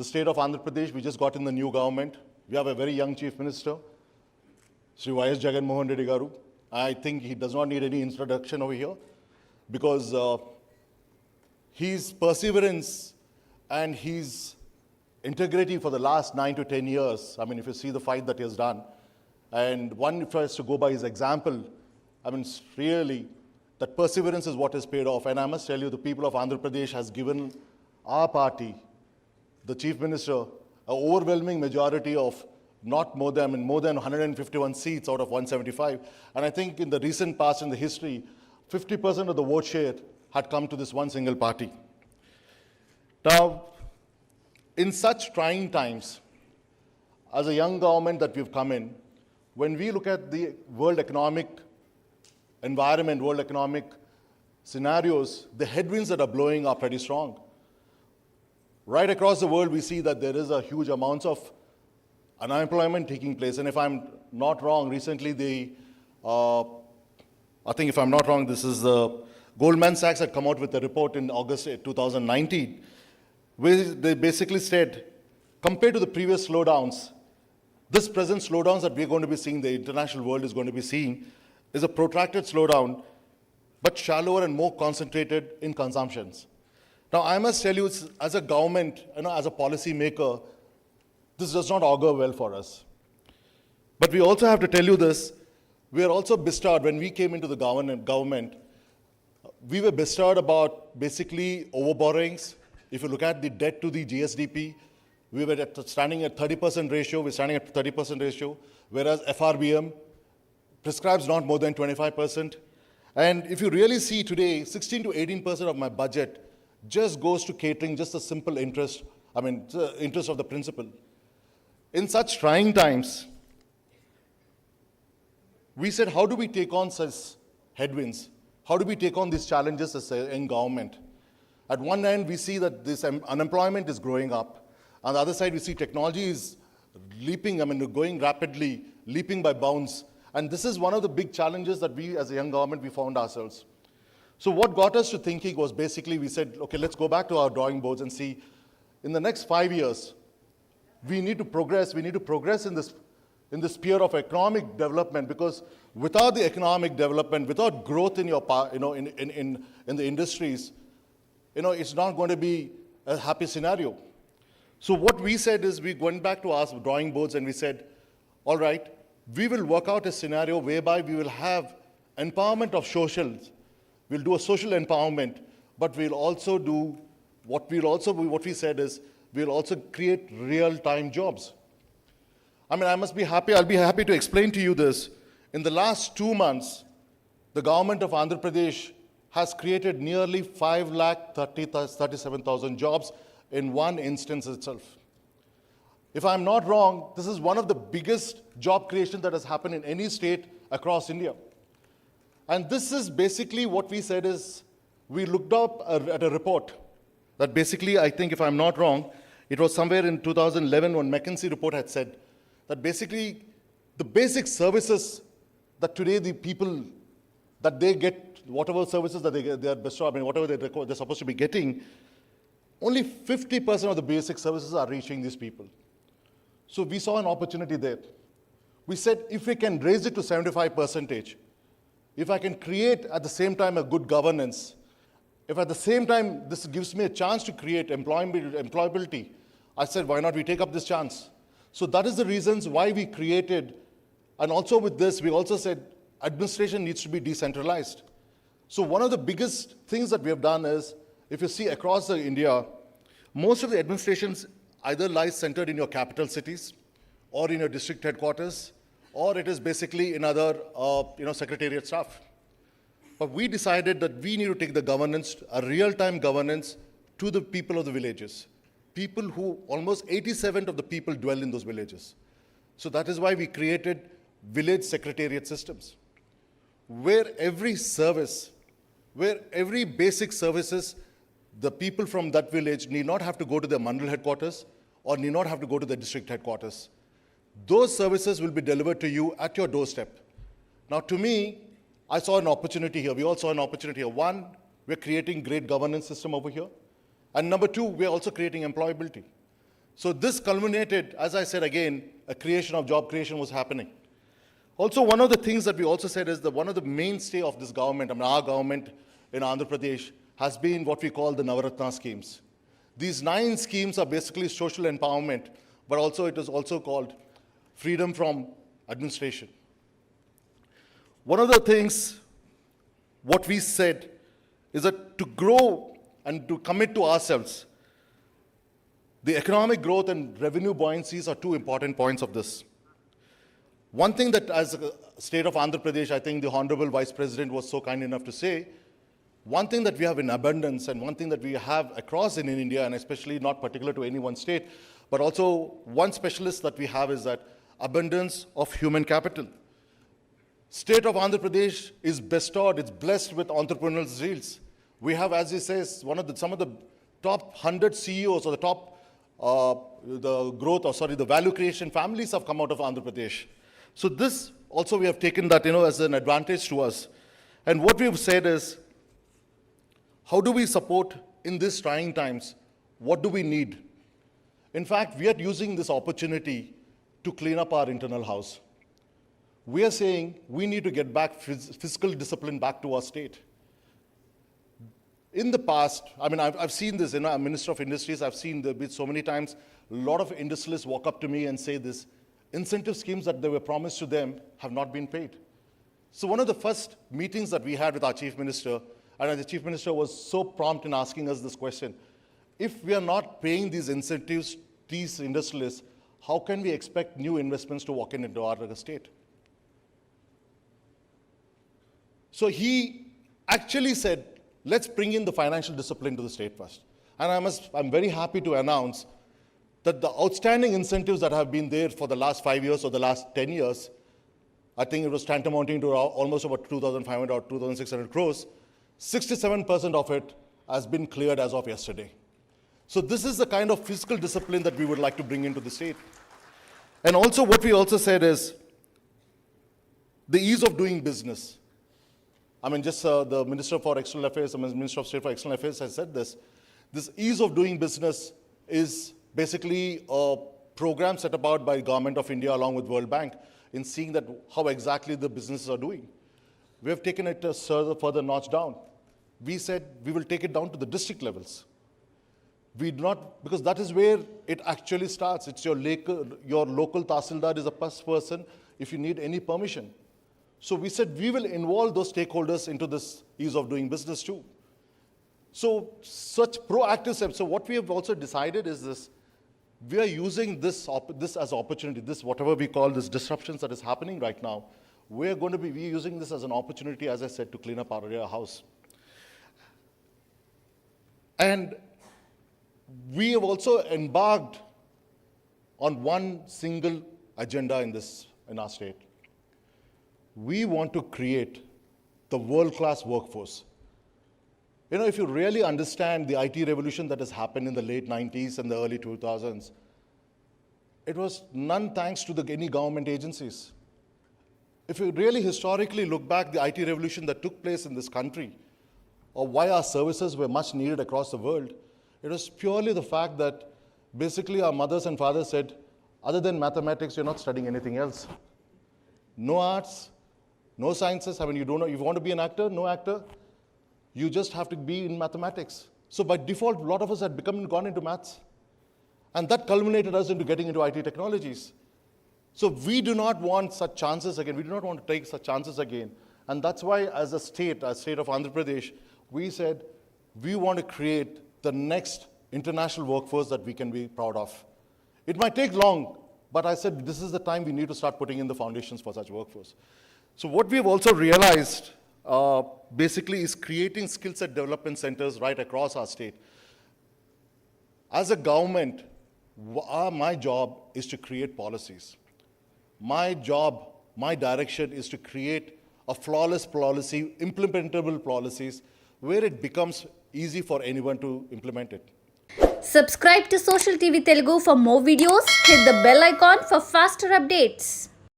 the state of Andhra Pradesh, we just got in the new government. We have a very young Chief Minister, Sri Y.S. Jagan Mohan Reddy garu. I think he does not need any introduction over here because his perseverance and his integrity for the last 9 to 10 years, I mean, if you see the fight that he has done, and one, if I was to go by his example, I mean, really, that perseverance is what has paid off. And I must tell you, the people of Andhra Pradesh has given our party, the Chief Minister, an overwhelming majority of not more than, I mean, more than 151 seats out of 175. And I think in the recent past, in the history, 50% of the vote share had come to this one single party. Now, in such trying times, as a young government that we've come in, when we look at the world economic environment, world economic scenarios, the headwinds that are blowing are pretty strong. Right across the world, we see that there is a huge amount of unemployment taking place. And if I'm not wrong, recently I think if I'm not wrong, this is the Goldman Sachs had come out with a report in August 2019, where they basically said, compared to the previous slowdowns, this present slowdowns that we're going to be seeing, the international world is going to be seeing, is a protracted slowdown, but shallower and more concentrated in consumptions. Now, I must tell you, as a government, as a policy maker, this does not augur well for us. But we also have to tell you this, we are also bestirred, when we came into the government, we were bestirred about basically overborrowings. If you look at the debt to the GSDP, we were standing at 30% ratio, we're standing at 30% ratio, whereas FRBM prescribes not more than 25%. And if you really see today, 16 to 18% of my budget just goes to catering just a simple interest, interest of the principal. In such trying times, we said, how do we take on such headwinds? How do we take on these challenges as in government? At one end, we see that this unemployment is growing up. On the other side, we see technology is leaping, going rapidly, leaping by bounds. And this is one of the big challenges that we, as a young government, we found ourselves. So what got us to thinking was basically, we said, okay, let's go back to our drawing boards and see, in the next 5 years, we need to progress in the sphere of economic development, because without the economic development, without growth in your, in the industries, it's not going to be a happy scenario. So what we said is, we went back to our drawing boards and we said, all right, we will work out a scenario whereby we will have empowerment of socials. We'll do a social empowerment, but we'll also do, what we said is, we'll also create real-time jobs. I must be happy, I'll be happy to explain to you this. In the last 2 months, the government of Andhra Pradesh has created nearly 5,37,000 jobs in one instance itself. If I'm not wrong, this is one of the biggest job creation that has happened in any state across India. And this is basically what we said is, we looked up at a report that basically, I think if I'm not wrong, it was somewhere in 2011 when McKinsey report had said that basically the basic services that today the people, that they get, whatever services that they are bestowed, whatever they're supposed to be getting, only 50% of the basic services are reaching these people. So we saw an opportunity there. We said, if we can raise it to 75%, if I can create at the same time a good governance, if at the same time this gives me a chance to create employability, I said, why not we take up this chance? So that is the reasons why we created, and also with this, we also said administration needs to be decentralized. So one of the biggest things that we have done is, if you see across India, most of the administrations either lies centered in your capital cities, or in your district headquarters, or it is basically in other secretariat staff. But we decided that we need to take the governance, a real-time governance, to the people of the villages. People who, almost 87% of the people dwell in those villages. So that is why we created village secretariat systems, where every service, where every basic services, the people from that village need not have to go to their mandal headquarters or need not have to go to the district headquarters. Those services will be delivered to you at your doorstep. Now, to me, I saw an opportunity here. We all saw an opportunity here. One, we're creating great governance system over here. And number two, we're also creating employability. So this culminated, as I said again, a creation of job creation was happening. Also, one of the things that we also said is that one of the mainstay of this government, I mean our government in Andhra Pradesh, has been what we call the Navaratna schemes. These 9 schemes are basically social empowerment, but also it is also called freedom from administration. One of the things, what we said, is that to grow and to commit to ourselves, the economic growth and revenue buoyancies are 2 important points of this. One thing that as a state of Andhra Pradesh, I think the Honorable Vice President was so kind enough to say, one thing that we have in abundance and one thing that we have across in India, and especially not particular to any one state, but also one specialist that we have is that abundance of human capital. State of Andhra Pradesh is bestowed, it's blessed with entrepreneurial zeals. We have, as he says, some of the top 100 CEOs or the top, the value creation families have come out of Andhra Pradesh. So this also we have taken that, as an advantage to us. And what we've said is, how do we support in these trying times? What do we need? In fact, we are using this opportunity to clean up our internal house. We are saying we need to get back fiscal discipline back to our state. In the past, I mean, I've seen this, I'm Minister of Industries, I've seen this so many times, a lot of industrialists walk up to me and say this, incentive schemes that they were promised to them have not been paid. So one of the first meetings that we had with our Chief Minister, and the Chief Minister was so prompt in asking us this question, if we are not paying these incentives, these industrialists, how can we expect new investments to walk into our state? So he actually said, let's bring in the financial discipline to the state first. And I'm very happy to announce that the outstanding incentives that have been there for the last 5 years or the last 10 years, I think it was tantamounting to almost about 2,500 or 2,600 crores, 67% of it has been cleared as of yesterday. So this is the kind of fiscal discipline that we would like to bring into the state. And also what we also said is the ease of doing business. I mean, just the Minister for External Affairs, the Minister of State for External Affairs has said this. This ease of doing business is basically a program set about by Government of India along with World Bank in seeing that how exactly the businesses are doing. We have taken it a further notch down. We said we will take it down to the district levels. We do not, because that is where it actually starts. It's your local Tahsildar is the first person if you need any permission. So we said we will involve those stakeholders into this ease of doing business too. So such proactive steps. So what we have also decided is this, we are using this as opportunity, this whatever we call this disruptions that is happening right now, we're going to be using this as an opportunity, as I said, to clean up our house. And we have also embarked on one single agenda in our state. We want to create the world-class workforce. If you really understand the IT revolution that has happened in the late 90s and the early 2000s, it was none thanks to any government agencies. If you really historically look back the IT revolution that took place in this country, or why our services were much needed across the world, it was purely the fact that basically our mothers and fathers said, other than mathematics, you're not studying anything else. No arts, no sciences. I mean, if you want to be an actor, no actor. You just have to be in mathematics. So by default, a lot of us had gone into maths. And that culminated us into getting into IT technologies. So we do not want such chances again. We do not want to take such chances again. And that's why as a state of Andhra Pradesh, we said we want to create the next international workforce that we can be proud of. It might take long, but I said this is the time we need to start putting in the foundations for such workforce. So what we've also realized basically is creating skill set development centers right across our state. As a government, my job is to create policies. My job, my direction is to create a flawless policy, implementable policies, where it becomes easy for anyone to implement it. Subscribe to Social TV Telugu for more videos. Hit the bell icon for faster updates.